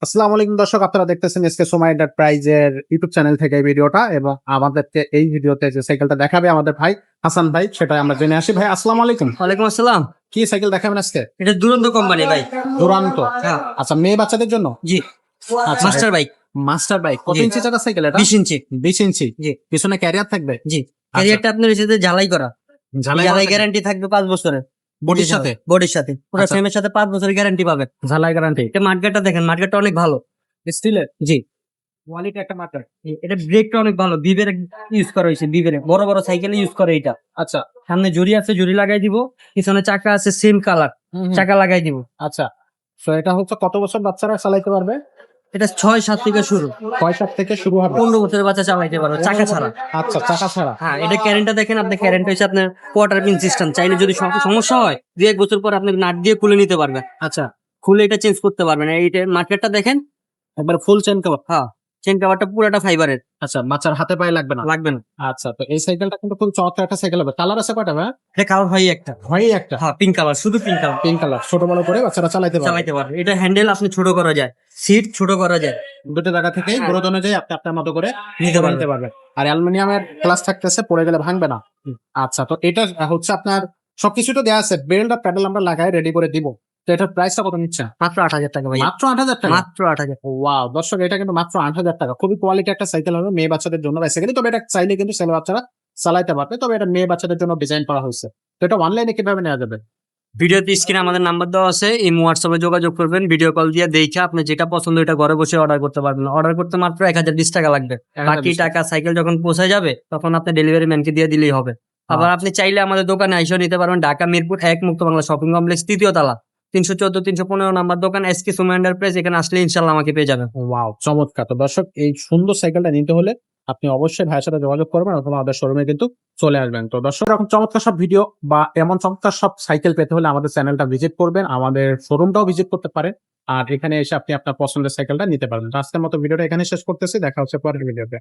আসসালামু আলাইকুম দর্শক, আপনারা দেখতেছেন এসকে সোমা এন্টারপ্রাইজের ইউটিউব চ্যানেল থেকে এই ভিডিওটা। এবং আমাদেরকে এই ভিডিওতে যে সাইকেলটা দেখাবে আমাদের ভাই হাসান ভাই, সেটা আমরা জেনে আসি। ভাই আসসালামু আলাইকুম। ওয়ালাইকুম আসসালাম। কি সাইকেল দেখাবেন আজকে? এটা দুরন্ত কোম্পানি ভাই। দুরান্ত। হ্যাঁ। আচ্ছা, মেয়ে বাচ্চাদের জন্য? জি। আচ্ছা, মাস্টার বাইক। Master bike. কত জি। ইঞ্চি চাকা সাইকেল এটা? 20 ইঞ্চি। 20 ইঞ্চি। জি। পিছনে ক্যারিয়ার থাকবে? জি। ক্যারিয়ারটা আপনার সাথে ঝালাই করা। ঝালাই গ্যারান্টি থাকবে 5 বছরের। বডির সাথে? বডির সাথে। পুরো আচ্ছা। ফ্রেমের সাথে 5 বছরের গ্যারান্টি পাবেন। ঝালাই গ্যারান্টি। এটা মার্কেটটা দেখেন, মার্কেটটা অনেক ভালো। স্টিলের জি। কোয়ালিটি একটা মার্কেট। এটা ব্রেকটা অনেক ভালো। বিভের ইউজ করা হয়েছে, বিভের বড় বড় সাইকেলে ইউজ করে এটা। আচ্ছা। সামনে জুড়ি আছে, জুড়ি লাগাই দিব। পিছনে চাকা আছে সেম কালার, চাকা লাগাই দিব। আচ্ছা, তো এটা হচ্ছে কত বছর বাচ্চারা চালাইতে পারবে? এটা 6-7 থেকে শুরু। 6-7 থেকে শুরু হবে। 15 বছরের বাচ্চা চালাইতে পারবে চাকা ছাড়া। আচ্ছা, চাকা ছাড়া। হ্যাঁ, এটা ক্যারেন্টটা দেখেন আপনি। ক্যারেন্ট হচ্ছে আপনার কোয়ার্টার পিন সিস্টেম। চাইলে যদি সমস্যা হয় 2-1 বছর পর আপনি নাট দিয়ে খুলে নিতে পারবেন। আচ্ছা, খুলে এটা চেঞ্জ করতে পারবেন। এইটা মার্কেটটা দেখেন। একবার ফুল চেন কভার। হ্যাঁ, চেন কভারটা পুরোটা ফাইবারের। আচ্ছা, বাচ্চার হাতে পায়ে লাগবে না। লাগবে না। আচ্ছা, তো এই সাইকেলটা কিন্তু খুব চমৎকার একটা সাইকেল হবে। কালার আছে কয়টা ভাই? এটা কালার হয় একটা। হয় একটা। হ্যাঁ, পিঙ্ক কালার, শুধু পিঙ্ক কালার। পিঙ্ক কালার, ছোট বড় করে বাচ্চারা চালাইতে পারবে। চালাইতে পারবে। এটা হ্যান্ডেল আপনি ছোট করা যায়, সিট ছোট করা যায়। দুটো জায়গা থেকেই গ্রোথ অনুযায়ী আপনি আপনার মতো করে নিতে নিতে পারবেন। আর অ্যালুমিনিয়ামের গ্লাস থাকতেছে, পড়ে গেলে ভাঙবে না। আচ্ছা, তো এটা হচ্ছে আপনার সবকিছু তো দেওয়া আছে, বেল্ট আর প্যাডেল আমরা লাগাই রেডি করে দিব। তো এটার প্রাইসটা কত নিচ্ছে? মাত্র 8,000 টাকা ভাই। মাত্র 8,000 টাকা? মাত্র 8,000। ওয়াও দর্শক, এটা কিন্তু মাত্র 8,000 টাকা। খুবই কোয়ালিটি একটা সাইকেল হবে মেয়ে বাচ্চাদের জন্য বেসিক্যালি। তবে এটা চাইলে কিন্তু ছেলে বাচ্চারা চালাইতে পারবে। তবে এটা মেয়ে বাচ্চাদের জন্য ডিজাইন করা হয়েছে। তো এটা অনলাইনে কিভাবে নেওয়া যাবে? ভিডিওতে স্ক্রিনে আমাদের নাম্বার দেওয়া আছে, এই হোয়াটসঅ্যাপে যোগাযোগ করবেন। ভিডিও কল দিয়ে দেখে আপনি যেটা পছন্দ এটা ঘরে বসে অর্ডার করতে পারবেন। অর্ডার করতে মাত্র 1020 টাকা লাগবে। 1020 বাকি টাকা সাইকেল যখন পৌঁছে যাবে তখন আপনি ডেলিভারি ম্যানকে দিয়ে দিলেই হবে। আবার আপনি চাইলে আমাদের দোকানে এসেও নিতে পারবেন। ঢাকা মিরপুর 1 মুক্ত বাংলা শপিং কমপ্লেক্স 3য় তলা 314-315 নাম্বার দোকান এসকে সুমা এন্টারপ্রাইজ। এখানে আসলে ইনশাল্লাহ আমাকে পেয়ে যাবেন। ওয়াও চমৎকার। তো দর্শক, এই সুন্দর সাইকেলটা নিতে হলে আপনি অবশ্যই ভাইয়ের সাথে যোগাযোগ করবেন অথবা আমাদের শোরুমে কিন্তু চলে আসবেন। তো দর্শক, এরকম চমৎকার সব ভিডিও বা এমন চমৎকার সব সাইকেল পেতে হলে আমাদের চ্যানেলটা ভিজিট করবেন, আমাদের শোরুমটাও ভিজিট করতে পারেন। আর এখানে এসে আপনি আপনার পছন্দের সাইকেলটা নিতে পারবেন। তো আজকের মতো ভিডিওটা এখানে শেষ করতেছি। দেখা হচ্ছে পরের ভিডিওতে।